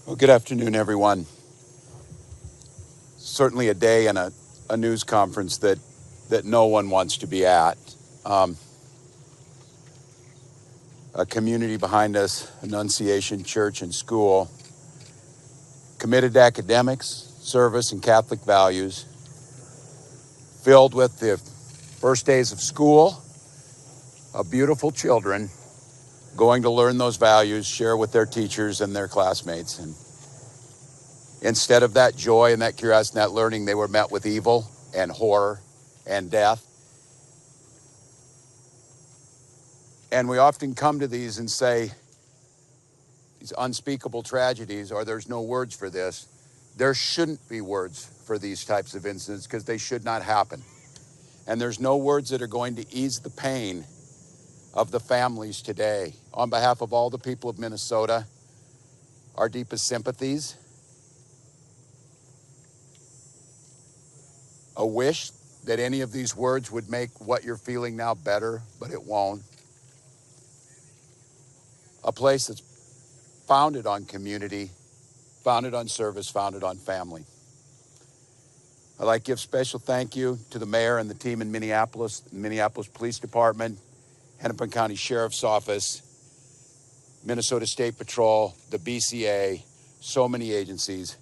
Well, good afternoon, everyone. Certainly a day and a news conference that no one wants to be at. A community behind us, Annunciation Church and School, committed to academics, service, and Catholic values, filled with the first days of school of beautiful children going to learn those values, share with their teachers and their classmates. And instead of that joy and that curiosity and that learning, they were met with evil and horror and death. And we often come to these and say, these unspeakable tragedies, or there's no words for this. There shouldn't be words for these types of incidents because they should not happen. And there's no words that are going to ease the pain of the families today. On behalf of all the people of Minnesota, our deepest sympathies. A wish that any of these words would make what you're feeling now better, but it won't. A place that's founded on community, founded on service, founded on family. I'd like to give special thank you to the mayor and the team in Minneapolis, the Minneapolis Police Department, Hennepin County Sheriff's Office, Minnesota State Patrol, the BCA, so many agencies,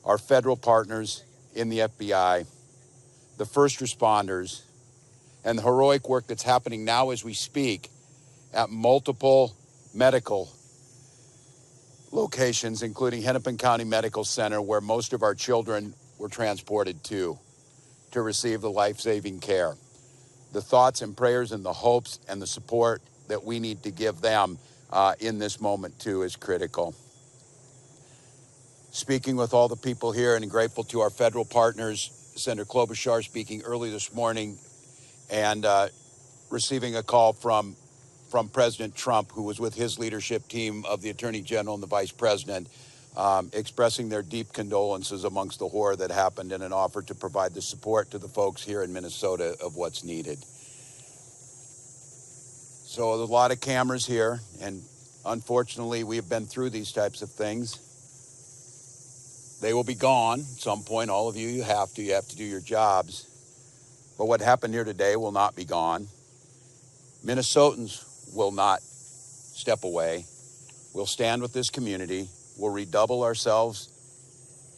our federal partners in the FBI, the first responders, and the heroic work that's happening now as we speak at multiple medical locations, including Hennepin County Medical Center, where most of our children were transported to receive the life-saving care. The thoughts and prayers and the hopes and the support that we need to give them in this moment too is critical. Speaking with all the people here and grateful to our federal partners, Senator Klobuchar speaking early this morning and receiving a call from President Trump, who was with his leadership team of the Attorney General and the Vice President, expressing their deep condolences amongst the horror that happened and an offer to provide the support to the folks here in Minnesota of what's needed. So there's a lot of cameras here, and unfortunately we have been through these types of things. They will be gone at some point. All of you, you have to do your jobs. But what happened here today will not be gone. Minnesotans will not step away. We'll stand with this community. We'll redouble ourselves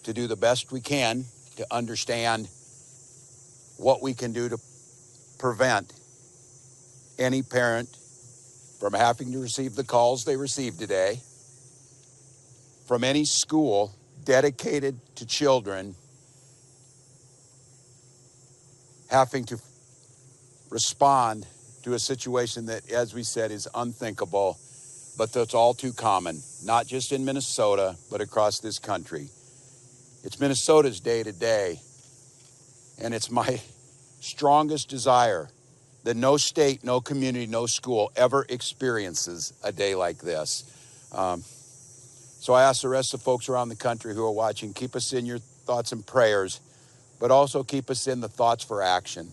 to do the best we can to understand what we can do to prevent any parent from having to receive the calls they received today, from any school dedicated to children having to respond to a situation that, as we said, is unthinkable, but that's all too common, not just in Minnesota, but across this country. It's Minnesota's day today, and it's my strongest desire that no state, no community, no school ever experiences a day like this. So I ask the rest of the folks around the country who are watching, keep us in your thoughts and prayers, but also keep us in the thoughts for action.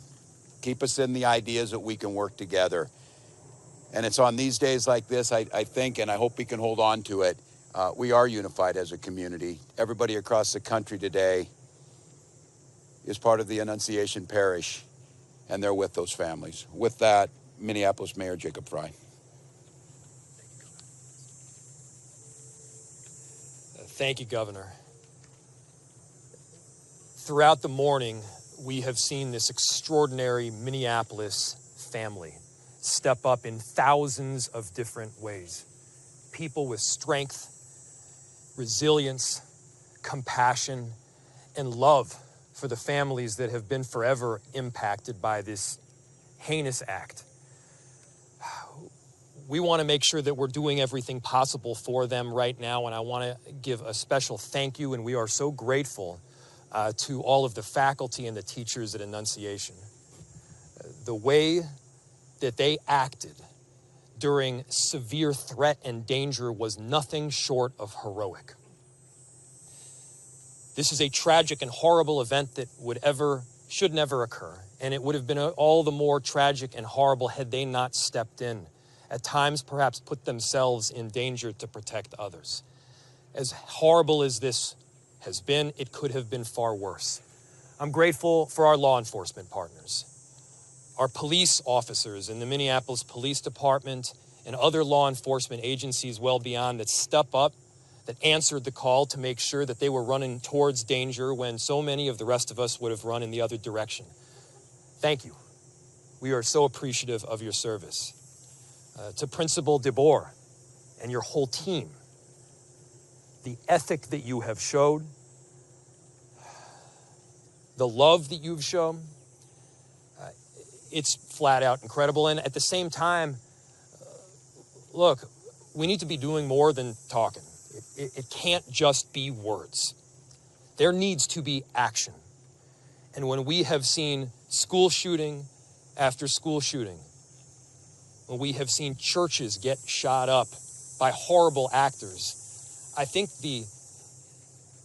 Keep us in the ideas that we can work together. And it's on these days like this, I think, and I hope we can hold on to it, we are unified as a community. Everybody across the country today is part of the Annunciation Parish, and they're with those families. With that, Minneapolis Mayor Jacob Frey. Thank you, Governor. Throughout the morning, we have seen this extraordinary Minneapolis family step up in thousands of different ways. People with strength, resilience, compassion, and love for the families that have been forever impacted by this heinous act. We want to make sure that we're doing everything possible for them right now, and I want to give a special thank you, and we are so grateful to all of the faculty and the teachers at Annunciation. The way that they acted during severe threat and danger was nothing short of heroic. This is a tragic and horrible event that should never occur, and it would have been all the more tragic and horrible had they not stepped in, at times perhaps put themselves in danger to protect others. As horrible as this has been, it could have been far worse. I'm grateful for our law enforcement partners, our police officers in the Minneapolis Police Department and other law enforcement agencies well beyond that step up, that answered the call to make sure that they were running towards danger when so many of the rest of us would have run in the other direction. Thank you. We are so appreciative of your service. To Principal DeBoer and your whole team, the ethic that you have showed, the love that you've shown, it's flat out incredible. And at the same time, look, we need to be doing more than talking. It can't just be words. There needs to be action. And when we have seen school shooting after school shooting, when we have seen churches get shot up by horrible actors, I think the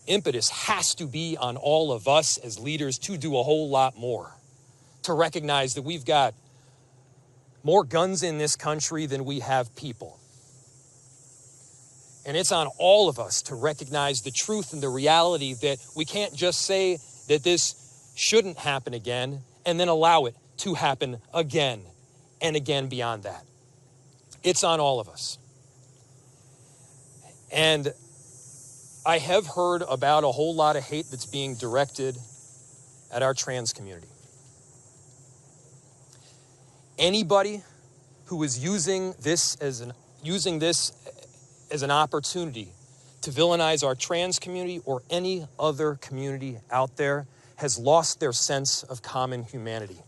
impetus has to be on all of us as leaders to do a whole lot more, to recognize that we've got more guns in this country than we have people. And it's on all of us to recognize the truth and the reality that we can't just say that this shouldn't happen again and then allow it to happen again and again beyond that. It's on all of us. And I have heard about a whole lot of hate that's being directed at our trans community. Anybody who is using this as an opportunity to villainize our trans community or any other community out there has lost their sense of common humanity.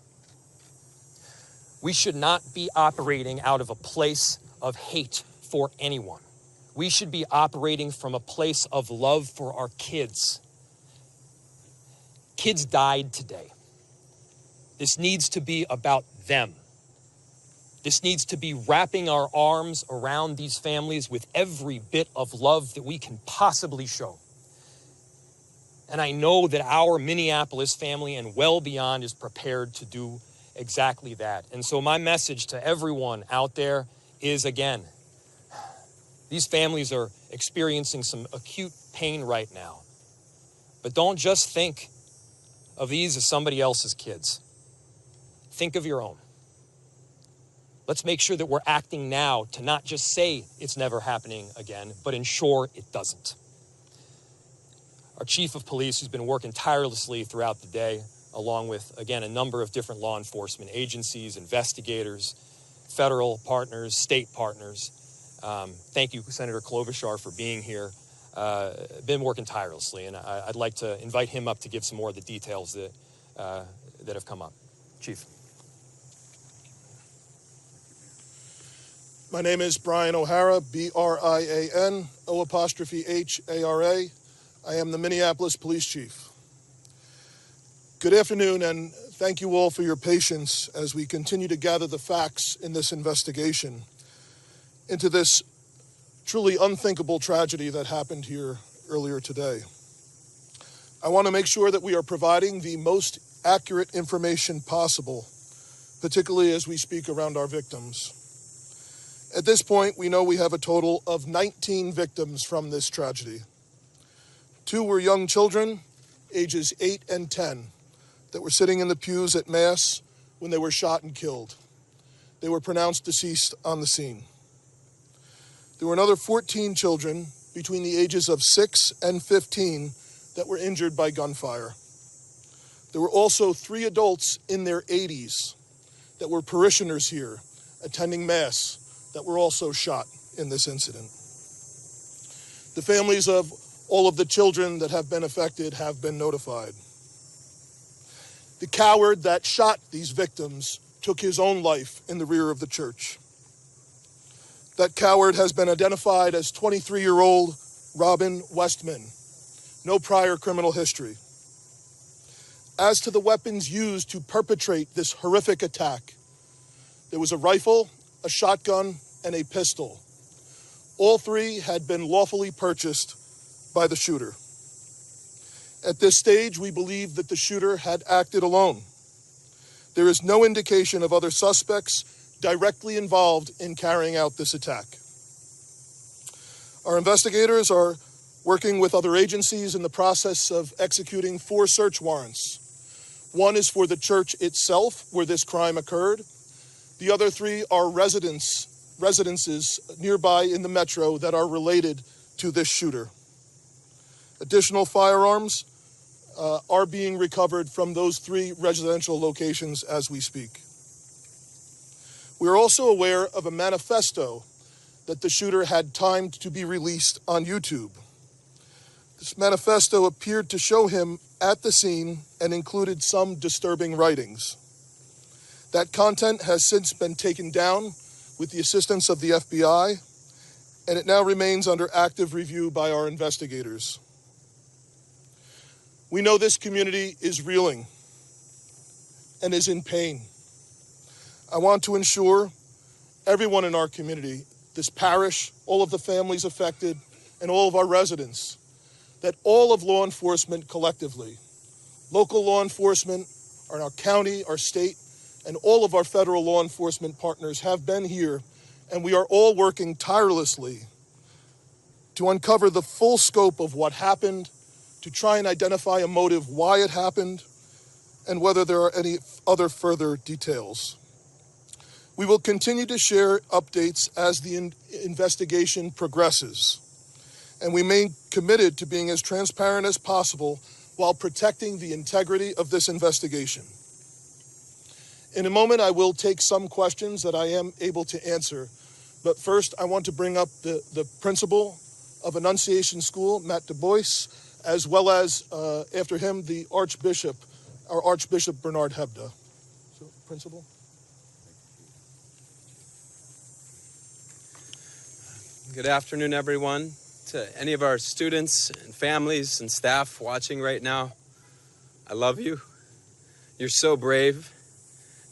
We should not be operating out of a place of hate for anyone. We should be operating from a place of love for our kids. Kids died today. This needs to be about them. This needs to be wrapping our arms around these families with every bit of love that we can possibly show. And I know that our Minneapolis family and well beyond is prepared to do exactly that. And so my message to everyone out there is, again, these families are experiencing some acute pain right now. But don't just think of these as somebody else's kids. Think of your own. Let's make sure that we're acting now to not just say it's never happening again, but ensure it doesn't. Our chief of police, who's been working tirelessly throughout the day, along with, again, a number of different law enforcement agencies, investigators, federal partners, state partners. Thank you, Senator Klobuchar, for being here. Been working tirelessly, and I'd like to invite him up to give some more of the details that have come up. Chief. My name is Brian O'Hara, B-R-I-A-N, O''H-A-R-A. I am the Minneapolis Police Chief. Good afternoon, and thank you all for your patience as we continue to gather the facts in this investigation into this truly unthinkable tragedy that happened here earlier today. I want to make sure that we are providing the most accurate information possible, particularly as we speak around our victims. At this point, we know we have a total of 19 victims from this tragedy. 2 were young children, ages 8 and 10, that were sitting in the pews at Mass when they were shot and killed. They were pronounced deceased on the scene. There were another 14 children between the ages of 6 and 15 that were injured by gunfire. There were also 3 adults in their 80s that were parishioners here attending Mass that were also shot in this incident. The families of all of the children that have been affected have been notified. The coward that shot these victims took his own life in the rear of the church. That coward has been identified as 23-year-old Robin Westman. No prior criminal history. As to the weapons used to perpetrate this horrific attack, there was a rifle, a shotgun, and a pistol. All 3 had been lawfully purchased by the shooter. At this stage, we believe that the shooter had acted alone. There is no indication of other suspects directly involved in carrying out this attack. Our investigators are working with other agencies in the process of executing 4 search warrants. One is for the church itself where this crime occurred. The other 3 are residences nearby in the metro that are related to this shooter. Additional firearms are being recovered from those 3 residential locations as we speak. We are also aware of a manifesto that the shooter had timed to be released on YouTube. This manifesto appeared to show him at the scene and included some disturbing writings. That content has since been taken down with the assistance of the FBI, and it now remains under active review by our investigators. We know this community is reeling and is in pain. I want to ensure everyone in our community, this parish, all of the families affected, and all of our residents, that all of law enforcement collectively, local law enforcement, our county, our state, and all of our federal law enforcement partners have been here, and we are all working tirelessly to uncover the full scope of what happened, to try and identify a motive why it happened, and whether there are any other further details. We will continue to share updates as the investigation progresses, and we remain committed to being as transparent as possible while protecting the integrity of this investigation. In a moment, I will take some questions that I am able to answer, but first I want to bring up the principal of Annunciation School, Matt Du Bois, as well as, after him, the Archbishop, our Archbishop Bernard Hebda. So, Principal. Good afternoon, everyone. To any of our students and families and staff watching right now, I love you. You're so brave,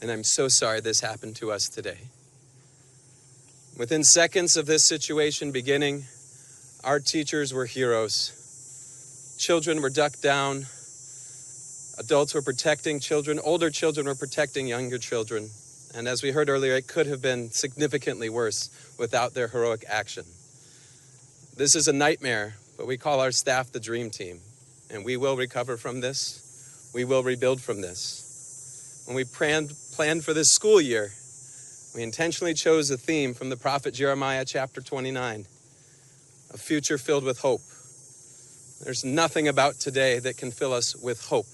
and I'm so sorry this happened to us today. Within seconds of this situation beginning, our teachers were heroes. Children were ducked down. Adults were protecting children. Older children were protecting younger children. And as we heard earlier, it could have been significantly worse without their heroic action. This is a nightmare, but we call our staff the dream team. And we will recover from this. We will rebuild from this. When we planned for this school year, we intentionally chose a theme from the prophet Jeremiah chapter 29, a future filled with hope. There's nothing about today that can fill us with hope.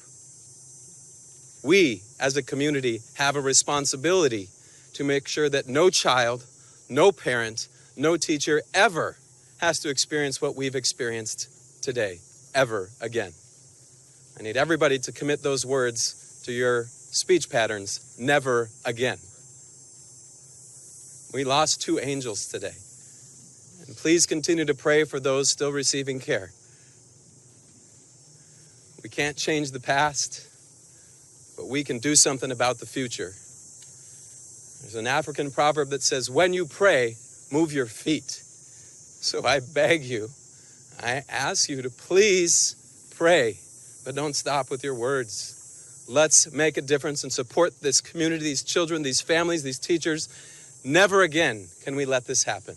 We, as a community, have a responsibility to make sure that no child, no parent, no teacher ever has to experience what we've experienced today, ever again. I need everybody to commit those words to your speech patterns, never again. We lost 2 angels today. And please continue to pray for those still receiving care. We can't change the past, but we can do something about the future. There's an African proverb that says, when you pray, move your feet. So I beg you, I ask you to please pray, but don't stop with your words. Let's make a difference and support this community, these children, these families, these teachers. Never again can we let this happen.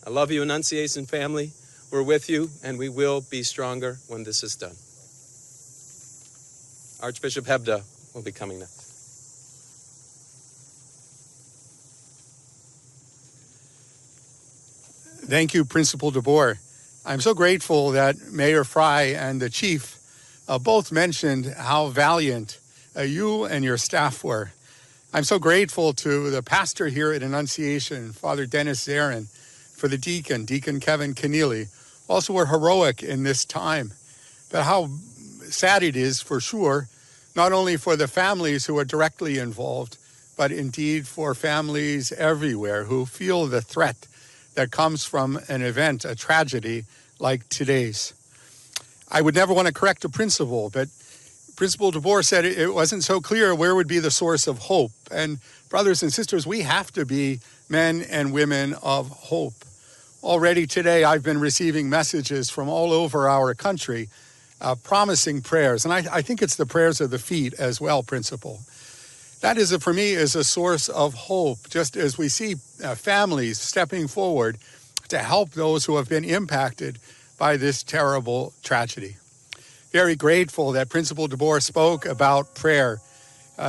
I love you, Annunciation family. We're with you, and we will be stronger when this is done. Archbishop Hebda will be coming next. Thank you, Principal Du Bois. I'm so grateful that Mayor Fry and the Chief both mentioned how valiant you and your staff were. I'm so grateful to the pastor here at Annunciation, Father Dennis Zarin, for the deacon, Deacon Kevin Keneally, also were heroic in this time. But how sad it is, for sure, not only for the families who are directly involved, but indeed for families everywhere who feel the threat that comes from an event, a tragedy like today's. I would never want to correct a principal, but Principal Du Bois said it wasn't so clear where would be the source of hope. And brothers and sisters, we have to be men and women of hope. Already today, I've been receiving messages from all over our country promising prayers. And I think it's the prayers of the feet as well, Principal. That is, for me, is a source of hope, just as we see families stepping forward to help those who have been impacted by this terrible tragedy. Very grateful that Principal DeBoer spoke about prayer.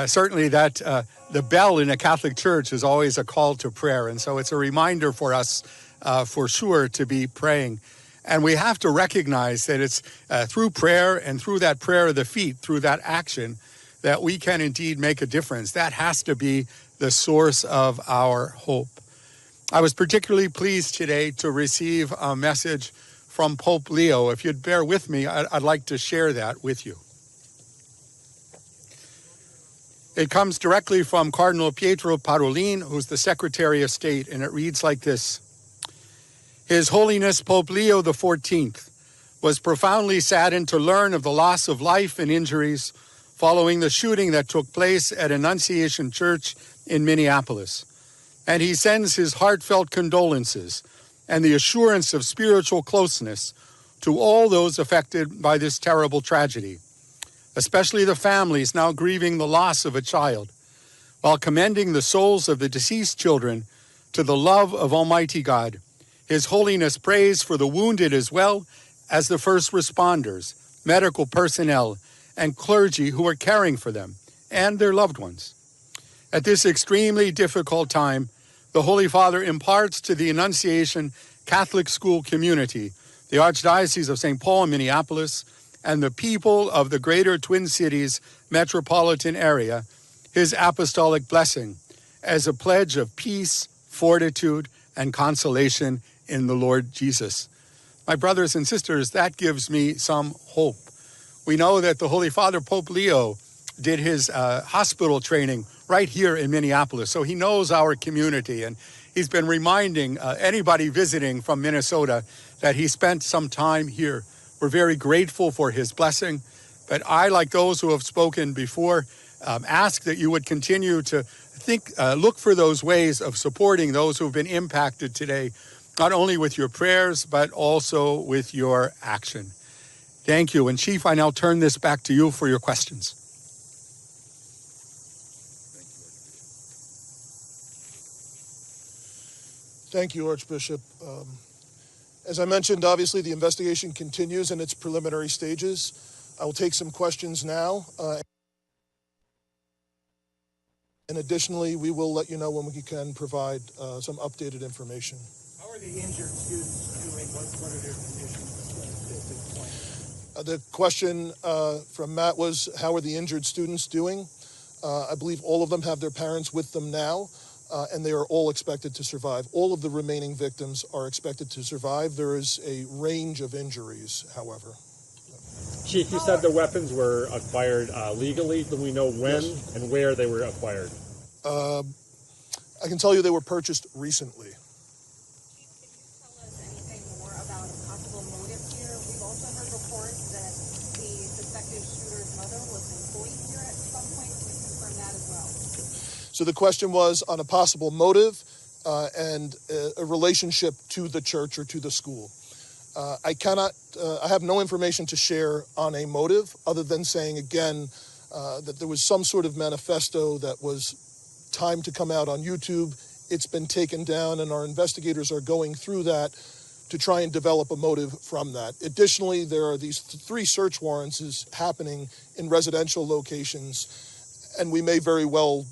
Certainly that the bell in a Catholic church is always a call to prayer. And so it's a reminder for us for sure to be praying. And we have to recognize that it's through prayer and through that prayer of the feet, through that action, that we can indeed make a difference. That has to be the source of our hope. I was particularly pleased today to receive a message from Pope Leo. If you'd bear with me, I'd like to share that with you. It comes directly from Cardinal Pietro Parolin, who's the Secretary of State, and it reads like this. His Holiness Pope Leo XIV was profoundly saddened to learn of the loss of life and injuries following the shooting that took place at Annunciation Church in Minneapolis. And he sends his heartfelt condolences and the assurance of spiritual closeness to all those affected by this terrible tragedy, especially the families now grieving the loss of a child, while commending the souls of the deceased children to the love of Almighty God. His Holiness prays for the wounded as well as the first responders, medical personnel, and clergy who are caring for them and their loved ones. At this extremely difficult time, the Holy Father imparts to the Annunciation Catholic school community, the Archdiocese of St. Paul and Minneapolis, and the people of the greater Twin Cities metropolitan area, his apostolic blessing as a pledge of peace, fortitude, and consolation in the Lord Jesus. My brothers and sisters, that gives me some hope. We know that the Holy Father, Pope Leo, did his hospital training right here in Minneapolis, so he knows our community, and he's been reminding anybody visiting from Minnesota that he spent some time here. We're very grateful for his blessing, but I, like those who have spoken before, ask that you would continue to look for those ways of supporting those who've been impacted today, not only with your prayers, but also with your action. Thank you. And Chief, I now turn this back to you for your questions. Thank you, Archbishop. As I mentioned, obviously the investigation continues in its preliminary stages. I will take some questions now. And additionally, we will let you know when we can provide some updated information. How are the injured students doing? What are their conditions at this point? The question from Matt was, how are the injured students doing? I believe all of them have their parents with them now, and they are all expected to survive. All of the remaining victims are expected to survive. There is a range of injuries, however. Chief, you said the weapons were acquired legally. Do we know when and where they were acquired? I can tell you they were purchased recently. So the question was on a possible motive and a relationship to the church or to the school. I have no information to share on a motive other than saying again that there was some sort of manifesto that was timed to come out on YouTube. It's been taken down and our investigators are going through that to try and develop a motive from that. Additionally, there are these 3 search warrants happening in residential locations, and we may very well,